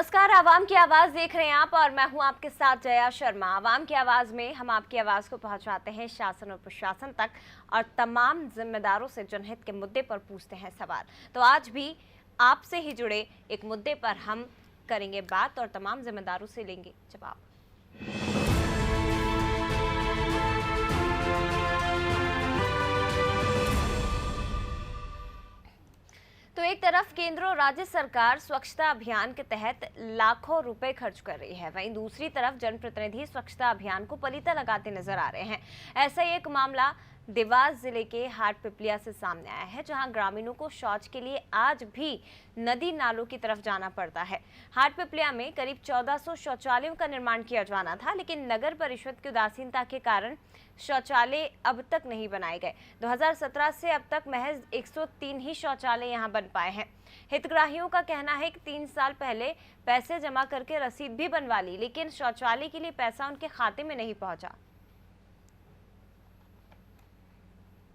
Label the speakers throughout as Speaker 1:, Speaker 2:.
Speaker 1: नमस्कार, आवाम की आवाज देख रहे हैं आप और मैं हूं आपके साथ जया शर्मा। आवाम की आवाज में हम आपकी आवाज को पहुंचाते हैं शासन और प्रशासन तक और तमाम जिम्मेदारों से जनहित के मुद्दे पर पूछते हैं सवाल। तो आज भी आपसे ही जुड़े एक मुद्दे पर हम करेंगे बात और तमाम जिम्मेदारों से लेंगे जवाब। तो एक तरफ केंद्र और राज्य सरकार स्वच्छता अभियान के तहत लाखों रुपए खर्च कर रही है, वहीं दूसरी तरफ जनप्रतिनिधि स्वच्छता अभियान को पलीता लगाते नजर आ रहे हैं। ऐसा ही एक मामला देवास जिले के हाटपिपलिया से सामने आया है, जहां ग्रामीणों को शौच के लिए आज भी नदी नालों की तरफ जाना पड़ता है। हाटपिपलिया में करीब 1400 शौचालयों का निर्माण किया जाना था, लेकिन नगर परिषद की उदासीनता के कारण शौचालय अब तक नहीं बनाए गए। 2017 से अब तक महज 103 ही शौचालय यहां बन पाए हैं। हितग्राहियों का कहना है कि 3 साल पहले पैसे जमा करके रसीद भी बनवा ली, लेकिन शौचालय के लिए पैसा उनके खाते में नहीं पहुंचा।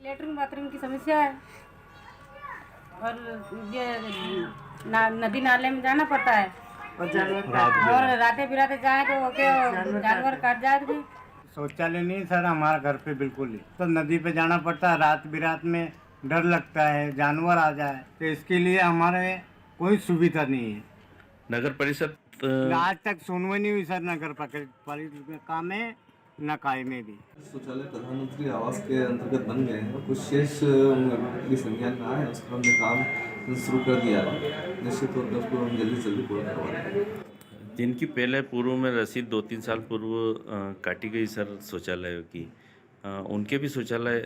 Speaker 2: लेटरिन बाथरूम की समस्या है और ये नदी नाले में जाना पड़ता है और रातें बिराते जाए तो जानवर काट जाए तो
Speaker 3: शौचालय नहीं सर हमारे घर पे बिल्कुल ही, तो नदी पे जाना पड़ता है। रात बिरात में डर लगता है जानवर आ जाए, तो इसके लिए हमारे कोई सुविधा नहीं है।
Speaker 4: नगर परिषद
Speaker 3: आज तक सुनवाई नहीं हुई सर। नगर परिषद में काम है न काय में भी।
Speaker 5: शौचालय प्रधानमंत्री आवास के अंतर्गत बन गए हैं, कुछ शेष की संख्या में आए, उस पर हमने काम शुरू कर दिया है। निश्चित तौर पर उसको हम जल्दी से जल्दी पूरा करवा देंगे।
Speaker 4: जिनकी पहले पूर्व में रसीद 2-3 साल पूर्व काटी गई सर शौचालयों की, उनके भी शौचालय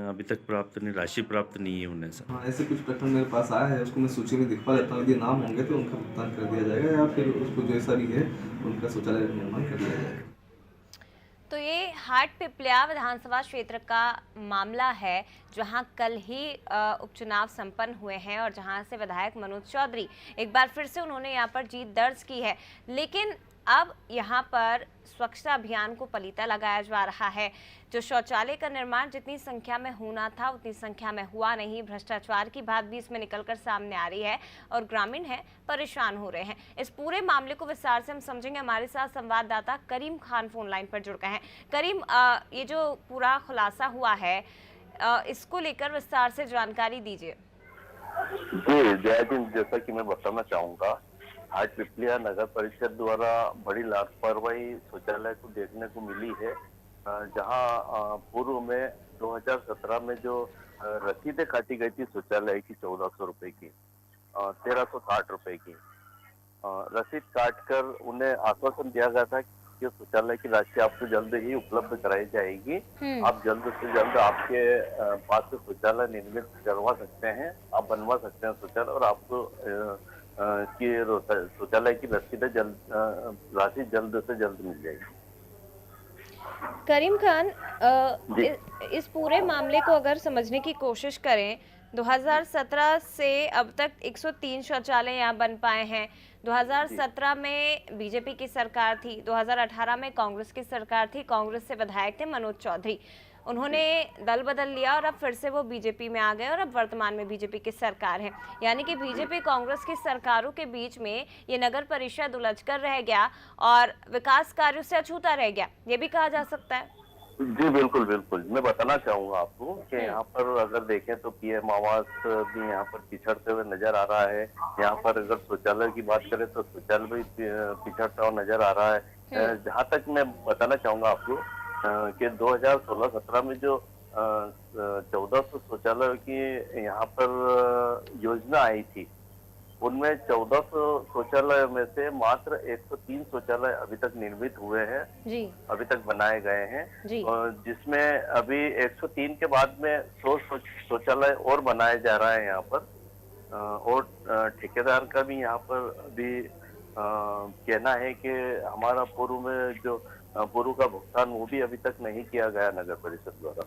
Speaker 4: अभी तक प्राप्त नहीं, राशि प्राप्त नहीं है उन्हें सर।
Speaker 5: हाँ, ऐसे कुछ प्रकरण मेरे पास आया है, उसको मैं सूची में दिखवा देता हूँ। यदि नाम होंगे तो उनका भुगतान कर दिया जाएगा या फिर उसको जैसा भी है उनका शौचालय निर्माण कर दिया जाएगा।
Speaker 1: तो ये हाटपिपलिया विधानसभा क्षेत्र का मामला है, जहां कल ही उपचुनाव संपन्न हुए हैं और जहां से विधायक मनोज चौधरी एक बार फिर से उन्होंने यहां पर जीत दर्ज की है। लेकिन अब यहां पर स्वच्छता अभियान को पलीता लगाया जा रहा है। जो शौचालय का निर्माण जितनी संख्या में होना था उतनी संख्या में हुआ नहीं। भ्रष्टाचार की बात भी इसमें निकलकर सामने आ रही है और ग्रामीण हैं परेशान हो रहे हैं। इस पूरे मामले को विस्तार से हम समझेंगे। हमारे साथ संवाददाता करीम खान फोन लाइन पर जुड़ गए हैं। करीम, ये जो पूरा खुलासा हुआ है इसको लेकर विस्तार से जानकारी दीजिए।
Speaker 6: जी जय जी, जैसा कि मैं बताना चाहूंगा, हाटपिपलिया नगर परिषद द्वारा बड़ी लापरवाही शौचालय को देखने को मिली है। जहां पूर्व में 2017 में जो रसीदें काटी गई थी शौचालय की 1400 रुपए की, 1360 रुपए की रसीद काट कर उन्हें आश्वासन दिया गया था कि शौचालय की राशि आपको जल्द ही उपलब्ध कराई जाएगी। आप जल्द से जल्द आपके पास से शौचालय निर्मित करवा सकते हैं, आप बनवा सकते हैं शौचालय, और आपको कि शौचालय की रसीदें राशि जल्द से जल्द मिल जाएगी।
Speaker 1: करीम खान, इस पूरे मामले को अगर समझने की कोशिश करें, 2017 से अब तक 103 शौचालय यहाँ बन पाए हैं। 2017 में बीजेपी की सरकार थी, 2018 में कांग्रेस की सरकार थी, कांग्रेस से विधायक थे मनोज चौधरी। उन्होंने दल बदल लिया और अब फिर से वो बीजेपी में आ गए और अब वर्तमान में बीजेपी की सरकार है। यानी कि बीजेपी कांग्रेस की सरकारों के बीच में ये नगर परिषद उलझकर रह गया और विकास कार्यों से अछूता रह गया, ये भी कहा जा सकता है।
Speaker 6: जी बिल्कुल बिल्कुल, मैं बताना चाहूंगा आपको कि यहाँ पर अगर देखें तो पीएम आवास भी यहाँ पर पिछड़ते हुए नजर आ रहा है। यहाँ पर अगर शौचालय की बात करें तो शौचालय भी पिछड़ता हुआ नजर आ रहा है। जहाँ तक मैं बताना चाहूंगा आपको कि 2016-17 में जो 1400 शौचालय की यहाँ पर योजना आई थी, उनमें 1400 शौचालय में से मात्र 103 शौचालय अभी तक निर्मित हुए हैं जी, अभी तक बनाए गए हैं जी, जिसमें अभी 103 के बाद में 100 शौचालय और बनाए जा रहा है यहाँ पर। और ठेकेदार का भी यहाँ पर अभी कहना है कि हमारा पूर्व में जो पूर्व का भुगतान वो भी अभी तक नहीं किया गया नगर परिषद द्वारा।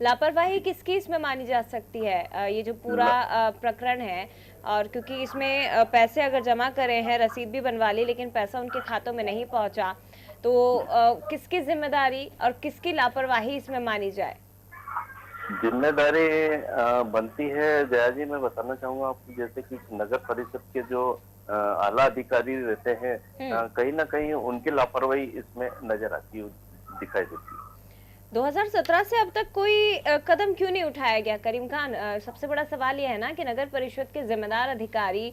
Speaker 1: लापरवाही किसकी इसमें मानी जा सकती है, ये जो पूरा प्रकरण है? और क्योंकि इसमें पैसे अगर जमा करे हैं, रसीद भी बनवा ली, लेकिन पैसा उनके खातों में नहीं पहुंचा, तो किसकी जिम्मेदारी और किसकी लापरवाही इसमें मानी जाए?
Speaker 6: जिम्मेदारी बनती है जया जी, मैं बताना चाहूंगा आपको, जैसे कि नगर परिषद के जो आला अधिकारी रहते हैं, कहीं ना कहीं उनकी लापरवाही इसमें नजर आती है, दिखाई देती है।
Speaker 1: 2017 से अब तक कोई कदम क्यों नहीं उठाया गया करीम खान? सबसे बड़ा सवाल यह है ना कि नगर परिषद के जिम्मेदार अधिकारी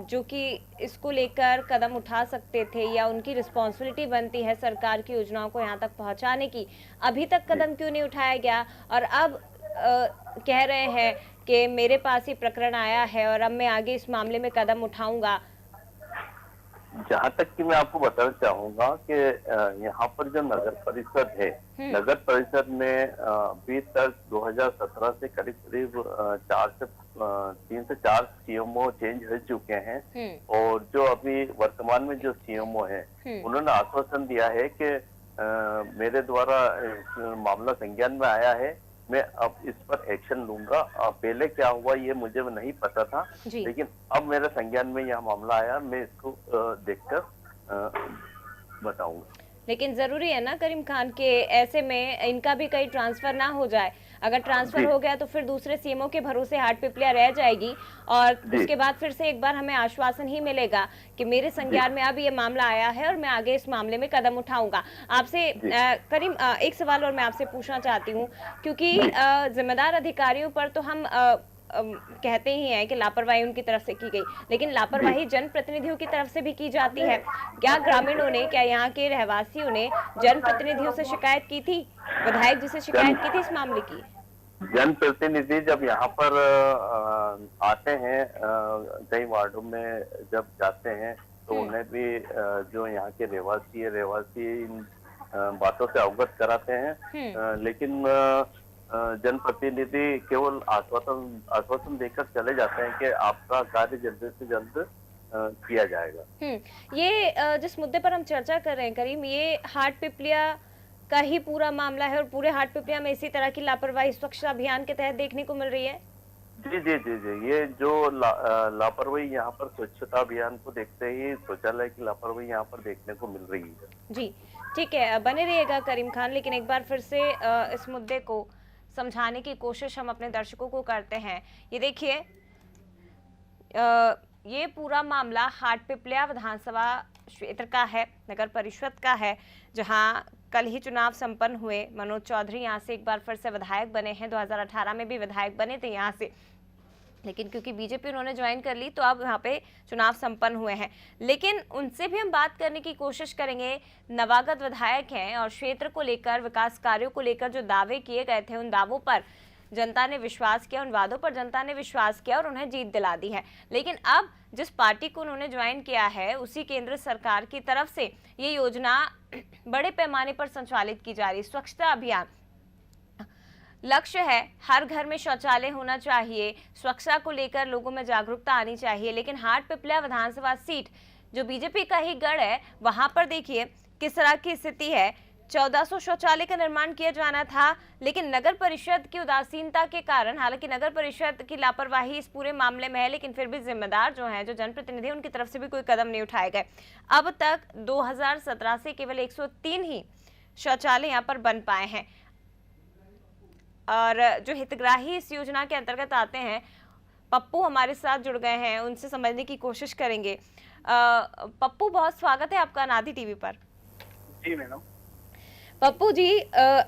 Speaker 1: जो कि इसको लेकर कदम उठा सकते थे या उनकी रिस्पॉन्सिबिलिटी बनती है सरकार की योजनाओं को यहाँ तक पहुँचाने की, अभी तक कदम क्यों नहीं उठाया गया? और अब कह रहे हैं कि मेरे पास ही प्रकरण आया है और अब मैं आगे इस मामले में कदम उठाऊंगा।
Speaker 6: जहाँ तक कि मैं आपको बताना चाहूंगा कि यहाँ पर जो नगर परिषद है, नगर परिषद में अभी तक 2017 से करीब करीब 3 से 4 सीएमओ चेंज हो चुके हैं। और जो अभी वर्तमान में जो सीएमओ है, उन्होंने आश्वासन दिया है कि मेरे द्वारा मामला संज्ञान में आया है, मैं अब इस पर एक्शन लूंगा। पहले क्या हुआ ये मुझे नहीं पता था, लेकिन अब मेरे संज्ञान में यह मामला आया, मैं इसको देखकर बताऊंगा।
Speaker 1: लेकिन जरूरी है ना करीम खान के ऐसे में इनका भी कहीं ट्रांसफर ना हो जाए। अगर ट्रांसफर हो गया तो फिर दूसरे सीएमओ के भरोसे हाट पिपलिया रह जाएगी और उसके बाद फिर से एक बार हमें आश्वासन ही मिलेगा कि मेरे संज्ञान में अब ये मामला आया है और मैं आगे इस मामले में कदम उठाऊंगा। आपसे करीम एक सवाल और मैं आपसे पूछना चाहती हूँ, क्योंकि जिम्मेदार अधिकारियों पर तो हम कहते ही हैं कि लापरवाही उनकी तरफ से की गई, लेकिन लापरवाही जनप्रतिनिधियों की तरफ से भी की जाती है। क्या ग्रामीणों ने, क्या यहाँ के रहवासियों ने जनप्रतिनिधियों से शिकायत की थी, विधायक जी से शिकायत की थी इस मामले की?
Speaker 6: जनप्रतिनिधि जब यहाँ पर आते हैं, कई वार्डों में जब जाते हैं, तो उन्हें भी जो यहाँ के रहवासी इन बातों से अवगत कराते हैं, लेकिन जनप्रतिनिधि केवल आश्वासन देकर चले जाते हैं कि आपका कार्य जल्द से जल्द किया जाएगा।
Speaker 1: ये जिस मुद्दे पर हम चर्चा कर रहे हैं करीम, ये हाट पिपलिया का ही पूरा मामला है और पूरे हाट पिपलिया में इसी तरह की लापरवाही स्वच्छता अभियान के तहत देखने को मिल रही है?
Speaker 6: जी जी जी जी, ये जो लापरवाही यहाँ पर स्वच्छता अभियान को देखते ही शौचालय की लापरवाही यहाँ पर देखने को मिल रही है। जी
Speaker 1: ठीक है, बने रहिएगा करीम खान। लेकिन एक बार फिर से इस मुद्दे को समझाने की कोशिश हम अपने दर्शकों को करते हैं। ये देखिए, ये पूरा मामला हाट पिपलिया विधानसभा क्षेत्र का है, नगर परिषद का है, जहां कल ही चुनाव संपन्न हुए। मनोज चौधरी यहां से एक बार फिर से विधायक बने हैं, 2018 में भी विधायक बने थे यहां से, लेकिन क्योंकि बीजेपी उन्होंने ज्वाइन कर ली तो अब यहाँ पे चुनाव संपन्न हुए हैं। लेकिन उनसे भी हम बात करने की कोशिश करेंगे। नवागत विधायक हैं और क्षेत्र को लेकर, विकास कार्यों को लेकर जो दावे किए गए थे, उन दावों पर जनता ने विश्वास किया, उन वादों पर जनता ने विश्वास किया और उन्हें जीत दिला दी है। लेकिन अब जिस पार्टी को उन्होंने ज्वाइन किया है, उसी केंद्र सरकार की तरफ से ये योजना बड़े पैमाने पर संचालित की जा रही, स्वच्छता अभियान। लक्ष्य है हर घर में शौचालय होना चाहिए, स्वच्छता को लेकर लोगों में जागरूकता आनी चाहिए। लेकिन हाट पिपलिया विधानसभा सीट जो बीजेपी का ही गढ़ है, वहां पर देखिए किस तरह की स्थिति है। 1400 शौचालय का निर्माण किया जाना था, लेकिन नगर परिषद की उदासीनता के कारण, हालांकि नगर परिषद की लापरवाही इस पूरे मामले में है, लेकिन फिर भी जिम्मेदार जो हैं, जो जनप्रतिनिधि, उनकी तरफ से भी कोई कदम नहीं उठाए गए। अब तक 2017 से केवल 103 ही शौचालय यहाँ पर बन पाए हैं। और जो हितग्राही इस योजना के अंतर्गत आते हैं, पप्पू हमारे साथ जुड़ गए हैं, उनसे समझने की कोशिश करेंगे। पप्पू, बहुत स्वागत है आपका अनादि टीवी पर।
Speaker 7: जी मैडम।
Speaker 1: पप्पू जी,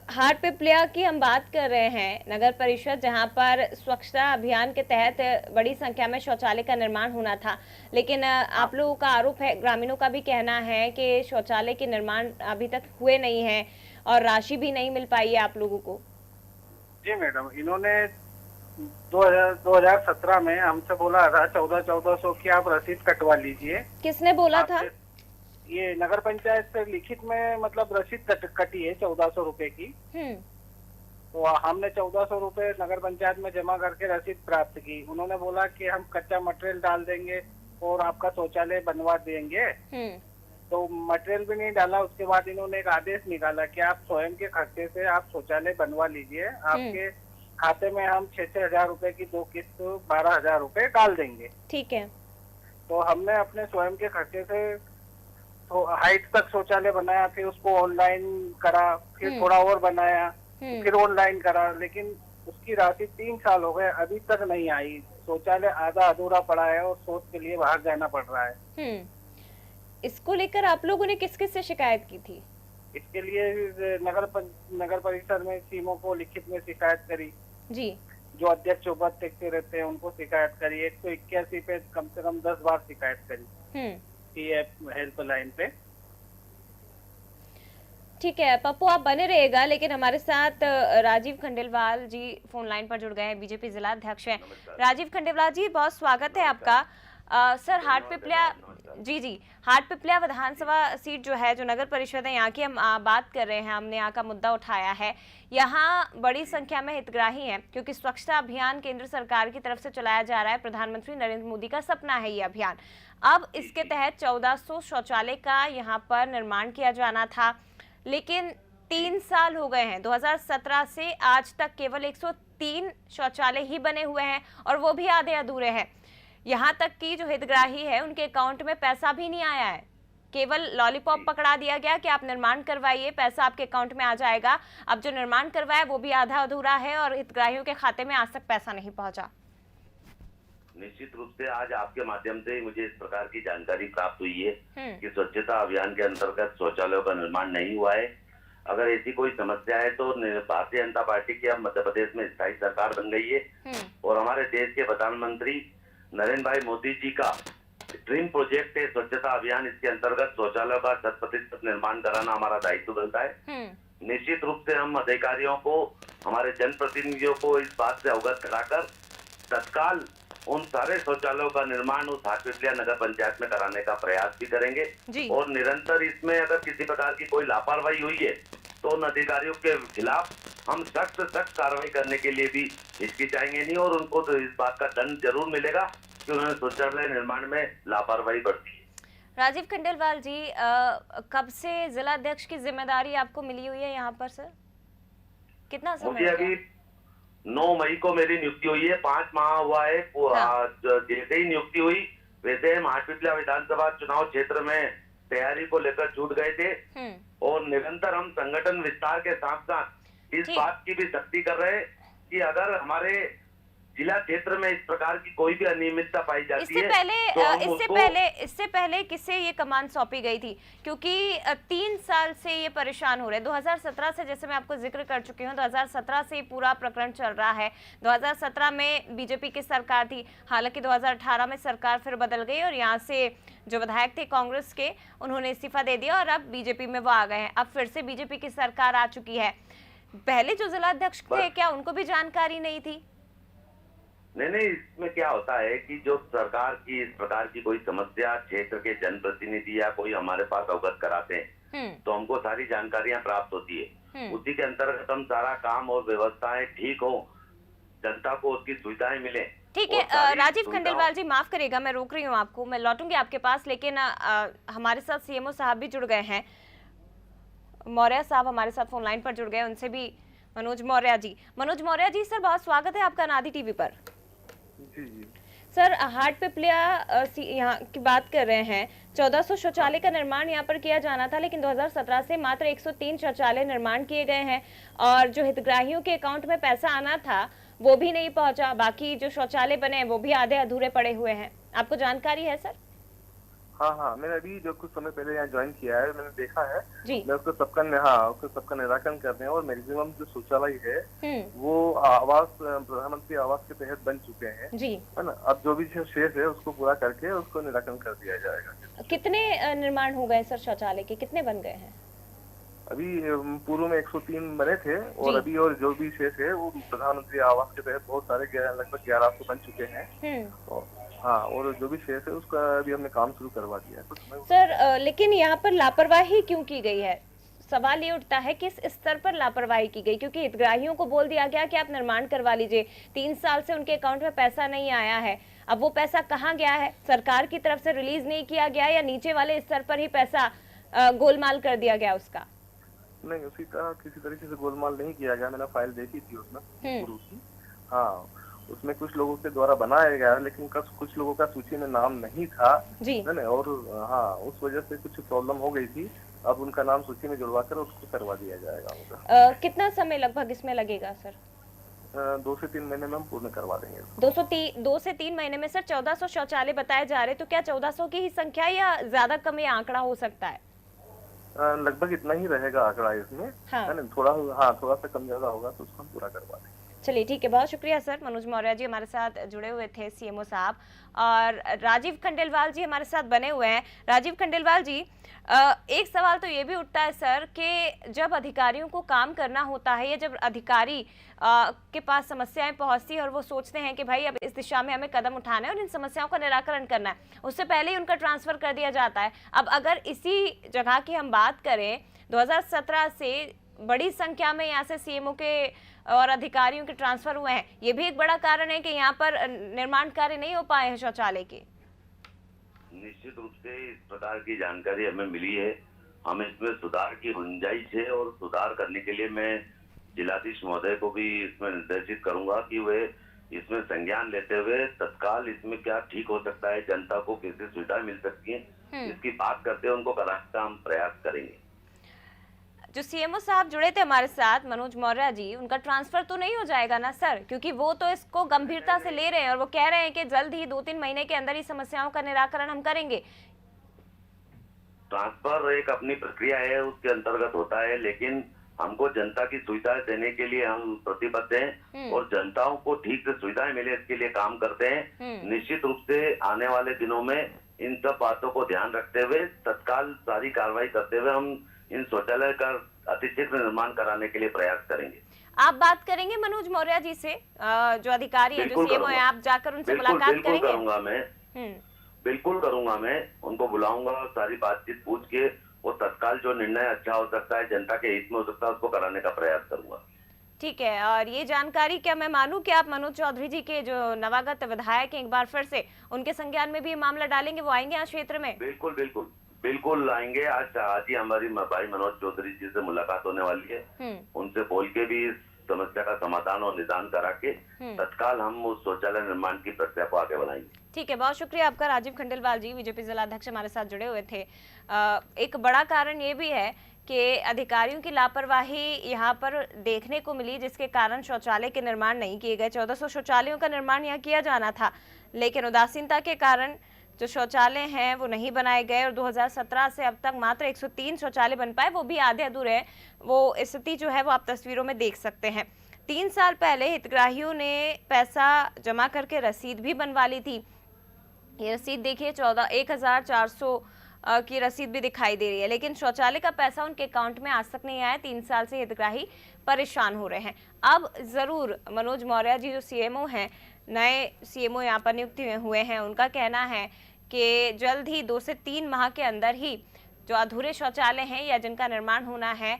Speaker 1: हाट पिपलिया की हम बात कर रहे हैं, नगर परिषद जहां पर स्वच्छता अभियान के तहत बड़ी संख्या में शौचालय का निर्माण होना था, लेकिन आप लोगों का आरोप है, ग्रामीणों का भी कहना है कि शौचालय के निर्माण अभी तक हुए नहीं है और राशि भी नहीं मिल पाई है आप लोगों को।
Speaker 7: जी मैडम, इन्होंने 2017 में हमसे बोला था 1400 की आप रसीद कटवा लीजिए।
Speaker 1: किसने बोला था?
Speaker 7: ये नगर पंचायत से लिखित में मतलब रसीद कटी है 1400 रुपए की। तो हमने 1400 रुपए नगर पंचायत में जमा करके रसीद प्राप्त की। उन्होंने बोला कि हम कच्चा मटेरियल डाल देंगे और आपका शौचालय बनवा देंगे। तो मटेरियल भी नहीं डाला। उसके बाद इन्होंने एक आदेश निकाला कि आप स्वयं के खर्चे से आप शौचालय बनवा लीजिए, आपके खाते में हम 6-6 हजार रुपए की 2 किस्त 12,000 रुपए डाल देंगे।
Speaker 1: ठीक है।
Speaker 7: तो हमने अपने स्वयं के खर्चे से तो हाइट तक शौचालय बनाया, फिर उसको ऑनलाइन करा, फिर थोड़ा और बनाया, फिर ऑनलाइन करा, लेकिन उसकी राशि 3 साल हो गए, अभी तक नहीं आई शौचालय आधा अधूरा पड़ा है और शौच के लिए बाहर जाना पड़ रहा है।
Speaker 1: इसको लेकर आप लोगों ने किस किस से शिकायत की थी?
Speaker 7: इसके लिए नगर परिषद में सीमो को लिखित में शिकायत करी
Speaker 1: जी।
Speaker 7: जो अध्यक्ष उपाध्यक्ष रहते हैं उनको शिकायत करी, 181 पे कम से कम 10 बार शिकायत करी TF हेल्पलाइन पे।
Speaker 1: ठीक है पप्पू, आप बने रहेगा, लेकिन हमारे साथ राजीव खंडेलवाल जी फोन लाइन पर जुड़ गए हैं, बीजेपी जिला अध्यक्ष हैं। राजीव खंडेलवाल जी, बहुत स्वागत है आपका। सर, हाटपिपलिया विधानसभा सीट जो है, जो नगर परिषद है, यहाँ की हम बात कर रहे हैं, हमने यहाँ का मुद्दा उठाया है। यहाँ बड़ी संख्या में हितग्राही हैं क्योंकि स्वच्छता अभियान केंद्र सरकार की तरफ से चलाया जा रहा है। प्रधानमंत्री नरेंद्र मोदी का सपना है ये अभियान। अब इसके तहत 1400 शौचालय का यहाँ पर निर्माण किया जाना था, लेकिन 3 साल हो गए हैं। 2017 से आज तक केवल 103 शौचालय ही बने हुए हैं और वो भी आधे अधूरे हैं। यहाँ तक कि जो हितग्राही है उनके अकाउंट में पैसा भी नहीं आया है, केवल लॉलीपॉप पकड़ा दिया गया कि आप निर्माण करवाइए, पैसा आपके अकाउंट में आ जाएगा। अब जो निर्माण करवाया वो भी आधा अधूरा है और हितग्राहियों के खाते में आज तक पैसा नहीं पहुंचा।
Speaker 6: निश्चित रूप से आज आपके माध्यम से मुझे इस प्रकार की जानकारी प्राप्त हुई है कि स्वच्छता अभियान के अंतर्गत शौचालयों का निर्माण नहीं हुआ है। अगर ऐसी कोई समस्या है तो भारतीय जनता पार्टी की अब मध्य प्रदेश में स्थायी सरकार बन गई है और हमारे देश के प्रधानमंत्री नरेंद्र भाई मोदी जी का ड्रीम प्रोजेक्ट है स्वच्छता अभियान। इसके अंतर्गत शौचालयों का 100% निर्माण कराना हमारा दायित्व बनता है। निश्चित रूप से हम अधिकारियों को, हमारे जनप्रतिनिधियों को इस बात से अवगत कराकर तत्काल उन सारे शौचालयों का निर्माण उस हाटपिपलिया नगर पंचायत में कराने का प्रयास भी करेंगे और निरंतर इसमें अगर किसी प्रकार की कोई लापरवाही हुई है तो उन अधिकारियों के खिलाफ हम सख्त कार्रवाई करने के लिए भी हिचकिचाएंगे नहीं और उनको तो इस बात का दंड जरूर मिलेगा कि उन्होंने शौचालय निर्माण में लापरवाही बरती है।
Speaker 1: राजीव खंडेलवाल जी, कब से जिला अध्यक्ष की जिम्मेदारी आपको मिली हुई है यहाँ पर सर? कितना समय?
Speaker 6: मुझे अभी 9 मई को मेरी नियुक्ति हुई है, 5 माह हुआ है। जैसे ही नियुक्ति हुई वैसे हम हाटपिपलिया विधानसभा चुनाव क्षेत्र में तैयारी को लेकर जुट गए थे और निरंतर हम संगठन विस्तार के साथ साथ इस बात की भी सख्ती कर रहे हैं कि अगर हमारे जिला क्षेत्र में इस प्रकार की कोई भी अनियमितता पाई जाती है तो
Speaker 1: इससे पहले किसे ये कमान सौंपी गई थी? क्योंकि 3 साल से ये परेशान हो रहे हैं। 2017 से, जैसे मैं आपको जिक्र कर चुकी हूँ, 2017 से पूरा प्रकरण चल रहा है। 2017 में बीजेपी की सरकार थी, हालांकि 2018 में सरकार फिर बदल गई और यहाँ से जो विधायक थे कांग्रेस के, उन्होंने इस्तीफा दे दिया और अब बीजेपी में वो आ गए हैं। अब फिर से बीजेपी की सरकार आ चुकी है। पहले जो जिला अध्यक्ष थे, क्या उनको भी जानकारी नहीं थी?
Speaker 6: नहीं, इसमें क्या होता है कि जो सरकार की इस प्रकार की कोई समस्या क्षेत्र के जनप्रतिनिधि या कोई हमारे पास अवगत कराते हैं तो हमको सारी जानकारियां प्राप्त होती है। उसी के अंतर्गत हम सारा काम और व्यवस्थाएं ठीक हो, जनता को उसकी सुविधाएं मिले।
Speaker 1: ठीक है राजीव खंडेलवाल जी, माफ करिएगा, मैं रोक रही हूँ आपको, मैं लौटूंगी आपके पास, लेकिन हमारे साथ सीएमओ साहब भी जुड़ गए हैं। मौर्य साहब हमारे साथ फोन लाइन पर जुड़ गए, उनसे भी मनोज मौर्य जी। सर, बहुत स्वागत है आपका नादी टीवी पर।
Speaker 5: जी
Speaker 1: सर, हाटपिपलिया यहाँ की बात कर रहे हैं। 1400 शौचालय का निर्माण यहाँ पर किया जाना था, लेकिन 2017 से मात्र 103 शौचालय निर्माण किए गए हैं और जो हितग्राहियों के अकाउंट में पैसा आना था वो भी नहीं पहुंचा। बाकी जो शौचालय बने हैं वो भी आधे अधूरे पड़े हुए हैं। आपको जानकारी है सर?
Speaker 5: हाँ, मैंने अभी जो कुछ समय पहले यहाँ ज्वाइन किया है, मैंने देखा है
Speaker 1: जी।
Speaker 5: मैं उसको सबका निराकरण करने और मैक्सिमम जो शौचालय है वो प्रधानमंत्री आवास के तहत बन चुके हैं
Speaker 1: जी, है
Speaker 5: ना। अब जो भी शेष है उसको पूरा करके उसको निराकरण कर दिया जाएगा।
Speaker 1: कितने निर्माण हो गए सर शौचालय के, कितने बन गए हैं?
Speaker 5: अभी पूर्व में 103 बने थे और अभी और जो भी शेष है वो प्रधानमंत्री आवास के तहत बहुत सारे लगभग 1100 बन चुके हैं। हाँ, और जो भी शेष है उसका अभी हमने काम शुरू करवा दिया है।
Speaker 1: सर, लेकिन यहाँ पर लापरवाही क्यों की गई है? सवाल ये उठता है किस स्तर पर लापरवाही की गई, क्योंकि हितग्राहियों को बोल दिया गया कि आप निर्माण करवा लीजिए। 3 साल से उनके अकाउंट में पैसा नहीं आया है। अब वो पैसा कहाँ गया है? सरकार की तरफ से रिलीज नहीं किया गया या नीचे वाले स्तर पर ही पैसा गोलमाल कर दिया गया उसका?
Speaker 5: नहीं, उसी तरह किसी तरीके से गोलमाल नहीं किया गया। मैंने फाइल देखी थी उसमें। हाँ, उसमें कुछ लोगों के द्वारा बनाया गया लेकिन कुछ लोगों का सूची में नाम नहीं था जी, है ना। और हाँ, उस वजह से कुछ प्रॉब्लम हो गई थी। अब उनका नाम सूची में जुड़वा कर उसको करवा दिया जाएगा। कितना
Speaker 1: समय लगभग इसमें लगेगा सर?
Speaker 5: 2 से 3 महीने में हम पूर्ण करवा देंगे।
Speaker 1: 2 से 3 महीने में सर 1400 शौचालय बताए जा रहे, तो क्या 1400 की ही संख्या या ज्यादा कम ये आंकड़ा हो सकता है?
Speaker 5: लगभग इतना ही रहेगा आंकड़ा इसमें,
Speaker 1: हाँ।
Speaker 5: है ना? थोड़ा सा कम ज्यादा होगा तो उसको हम पूरा करवा देंगे।
Speaker 1: चलिए ठीक है, बहुत शुक्रिया सर। मनोज मौर्य जी हमारे साथ जुड़े हुए थे, सीएमओ साहब, और राजीव खंडेलवाल जी हमारे साथ बने हुए हैं। राजीव खंडेलवाल जी, एक सवाल तो ये भी उठता है सर कि जब अधिकारियों को काम करना होता है या जब अधिकारी के पास समस्याएं पहुंचती है और वो सोचते हैं कि भाई अब इस दिशा में हमें कदम उठाना है और इन समस्याओं का निराकरण करना है, उससे पहले ही उनका ट्रांसफर कर दिया जाता है। अब अगर इसी जगह की हम बात करें, 2017 से बड़ी संख्या में यहाँ से सीएमओ के और अधिकारियों के ट्रांसफर हुए हैं, ये भी एक बड़ा कारण है कि यहाँ पर निर्माण कार्य नहीं हो पाए हैं शौचालय के।
Speaker 6: निश्चित रूप से इस प्रकार की जानकारी हमें मिली है, हमें इसमें सुधार की गुंजाइश है और सुधार करने के लिए मैं जिलाधीश महोदय को भी इसमें निर्देशित करूंगा कि वे इसमें संज्ञान लेते हुए तत्काल इसमें क्या ठीक हो सकता है, जनता को कैसे सुविधा मिल सकती है, इसकी बात करते हुए उनको कराने का हम प्रयास करेंगे।
Speaker 1: जो सीएमओ साहब जुड़े थे हमारे साथ, मनोज मौर्य जी, उनका ट्रांसफर तो नहीं हो जाएगा ना सर? क्योंकि वो तो इसको गंभीरता से ले रहे हैं और वो कह रहे हैं कि जल्द ही 2-3 महीने के अंदर ही समस्याओं का निराकरण हम करेंगे।
Speaker 6: ट्रांसफर एक अपनी प्रक्रिया है, उसके अंतर्गत होता है, लेकिन हमको जनता की सुविधाएं देने के लिए हम प्रतिबद्ध हैं और जनताओं को ठीक से सुविधाएं मिले इसके लिए काम करते हैं। निश्चित रूप से आने वाले दिनों में इन सब बातों को ध्यान रखते हुए तत्काल सारी कार्रवाई करते हुए हम इन शौचालय का अतिशीघ्र निर्माण कराने के लिए प्रयास करेंगे।
Speaker 1: आप बात करेंगे मनोज मौर्य जी से, जो अधिकारी है, जो सीएमओ है, आप जाकर उनसे मुलाकात करेंगे?
Speaker 6: करूंगा मैं, बिल्कुल करूंगा मैं, उनको बुलाऊंगा और सारी बातचीत पूछ के वो तत्काल जो निर्णय अच्छा हो सकता है, जनता के हित में हो सकता है, उसको कराने का प्रयास करूंगा।
Speaker 1: ठीक है, और ये जानकारी क्या मैं मानूं कि आप मनोज चौधरी जी के जो नवागत विधायक हैं, एक बार फिर से उनके संज्ञान में भी मामला डालेंगे? वो आएंगे आज क्षेत्र में?
Speaker 6: बिल्कुल बिल्कुल बिल्कुल आएंगे। आज ही हमारी भाई मनोज चौधरी जी से मुलाकात होने वाली है, उनसे बोल के भी इस समस्या का समाधान और निदान करा के तत्काल हम उस शौचालय निर्माण की प्रक्रिया को आगे बढ़ाएंगे।
Speaker 1: ठीक है, बहुत शुक्रिया आपका राजीव खंडेलवाल जी, बीजेपी जिलाध्यक्ष हमारे साथ जुड़े हुए थे। एक बड़ा कारण ये भी है कि अधिकारियों की लापरवाही यहाँ पर देखने को मिली, जिसके कारण शौचालय के निर्माण नहीं किए गए। 1400 शौचालयों का निर्माण यहाँ किया जाना था, लेकिन उदासीनता के कारण जो शौचालय हैं वो नहीं बनाए गए और 2017 से अब तक मात्र 103 शौचालय बन पाए, वो भी आधे अधूरे हैं। वो स्थिति जो है वो आप तस्वीरों में देख सकते हैं। 3 साल पहले हितग्राहियों ने पैसा जमा करके रसीद भी बनवा ली थी। ये रसीद देखिए 1400 की रसीद भी दिखाई दे रही है, लेकिन शौचालय का पैसा उनके अकाउंट में आज तक नहीं आया। 3 साल से हितग्राही परेशान हो रहे हैं। अब जरूर मनोज मौर्य जी जो सीएमओ हैं, नए सीएमओ यहाँ पर नियुक्त हुए हैं, उनका कहना है कि जल्द ही 2 से 3 माह के अंदर ही जो अधूरे शौचालय हैं या जिनका निर्माण होना है,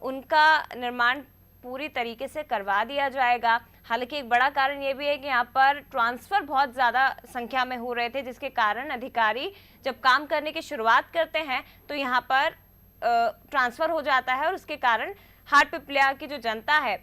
Speaker 1: उनका निर्माण पूरी तरीके से करवा दिया जाएगा। हालांकि एक बड़ा कारण ये भी है कि यहाँ पर ट्रांसफर बहुत ज़्यादा संख्या में हो रहे थे, जिसके कारण अधिकारी जब काम करने की शुरुआत करते हैं तो यहाँ पर ट्रांसफर हो जाता है और उसके कारण हाट पिपलिया की जो जनता है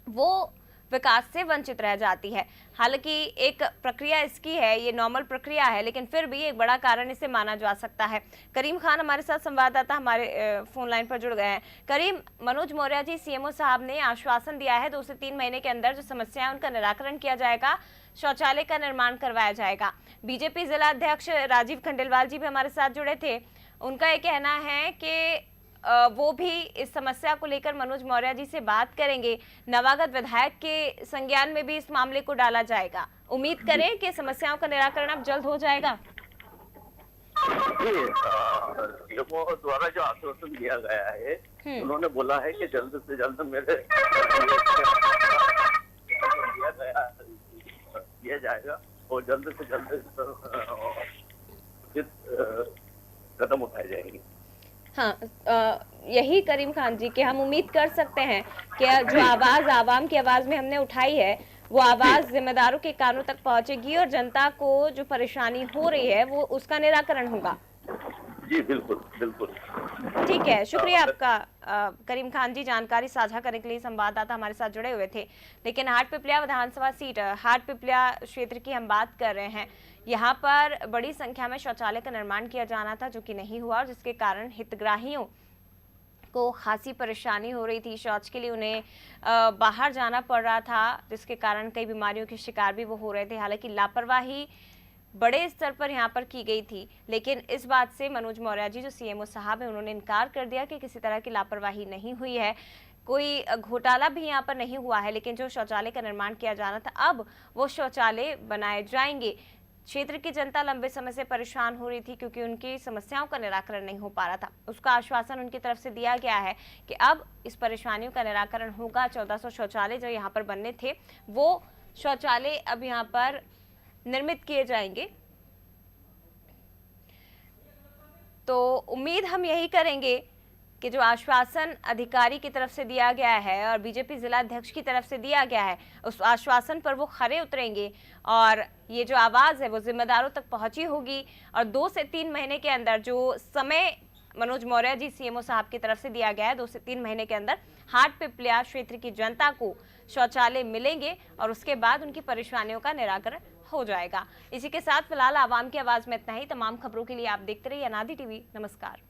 Speaker 1: वो विकास से वंचित रह जाती है। हालांकि एक प्रक्रिया इसकी है, ये नॉर्मल प्रक्रिया है, लेकिन फिर भी एक बड़ा कारण इसे माना जा सकता है। करीम खान हमारे साथ संवाददाता हमारे फोन लाइन पर जुड़ गए हैं। करीम, मनोज मौर्य जी सीएमओ साहब ने आश्वासन दिया है 2 से 3 महीने के अंदर जो समस्या है उनका निराकरण किया जाएगा, शौचालय का निर्माण करवाया जाएगा। बीजेपी जिला अध्यक्ष राजीव खंडेलवाल जी भी हमारे साथ जुड़े थे, उनका ये कहना है कि वो भी इस समस्या को लेकर मनोज मौर्य जी से बात करेंगे। नवागत विधायक के संज्ञान में भी इस मामले को डाला जाएगा। उम्मीद करें कि समस्याओं का निराकरण अब जल्द हो जाएगा।
Speaker 6: सीएमओ द्वारा जो आश्वासन दिया गया है, उन्होंने बोला है कि जल्द से जल्द मेरे दिया जाएगा और जल्द से जल्द कदम उठाए जाएंगे।
Speaker 1: हाँ, यही करीम खान जी कि हम उम्मीद कर सकते हैं कि जो आवाज आवाम की आवाज में हमने उठाई है वो आवाज जिम्मेदारों के कानों तक पहुंचेगी और जनता को जो परेशानी हो रही है वो उसका निराकरण होगा।
Speaker 6: जी बिल्कुल बिल्कुल।
Speaker 1: ठीक है, शुक्रिया आपका करीम खान जी, जानकारी साझा करने के लिए। संवाददाता हमारे साथ जुड़े हुए थे। लेकिन हाट पिपलिया विधानसभा सीट, हाट पिपलिया क्षेत्र की हम बात कर रहे हैं। यहाँ पर बड़ी संख्या में शौचालय का निर्माण किया जाना था जो कि नहीं हुआ और जिसके कारण हितग्राहियों को खासी परेशानी हो रही थी। शौच के लिए उन्हें बाहर जाना पड़ रहा था, जिसके कारण कई बीमारियों के शिकार भी वो हो रहे थे। हालांकि लापरवाही बड़े स्तर पर यहाँ पर की गई थी, लेकिन इस बात से मनोज मौर्य जी जो सीएमओ साहब हैं उन्होंने इनकार कर दिया कि किसी तरह की लापरवाही नहीं हुई है, कोई घोटाला भी यहाँ पर नहीं हुआ है। लेकिन जो शौचालय का निर्माण किया जाना था, अब वो शौचालय बनाए जाएंगे। क्षेत्र की जनता लंबे समय से परेशान हो रही थी क्योंकि उनकी समस्याओं का निराकरण नहीं हो पा रहा था। उसका आश्वासन उनकी तरफ से दिया गया है कि अब इस परेशानियों का निराकरण होगा। 1400 शौचालय जो यहाँ पर बनने थे वो शौचालय अब यहाँ पर निर्मित किए जाएंगे। तो उम्मीद हम यही करेंगे कि जो आश्वासन अधिकारी की तरफ से दिया गया है और बीजेपी जिला अध्यक्ष की तरफ से दिया गया है, उस आश्वासन पर वो खरे उतरेंगे और ये जो आवाज़ है वो जिम्मेदारों तक पहुंची होगी। और 2 से 3 महीने के अंदर जो समय मनोज मौर्य जी सीएमओ साहब की तरफ से दिया गया है, 2 से 3 महीने के अंदर हाटपिपलिया क्षेत्र की जनता को शौचालय मिलेंगे और उसके बाद उनकी परेशानियों का निराकरण हो जाएगा। इसी के साथ फिलहाल आवाम की आवाज़ में इतना ही। तमाम खबरों के लिए आप देखते रहिए अनादि टीवी। नमस्कार।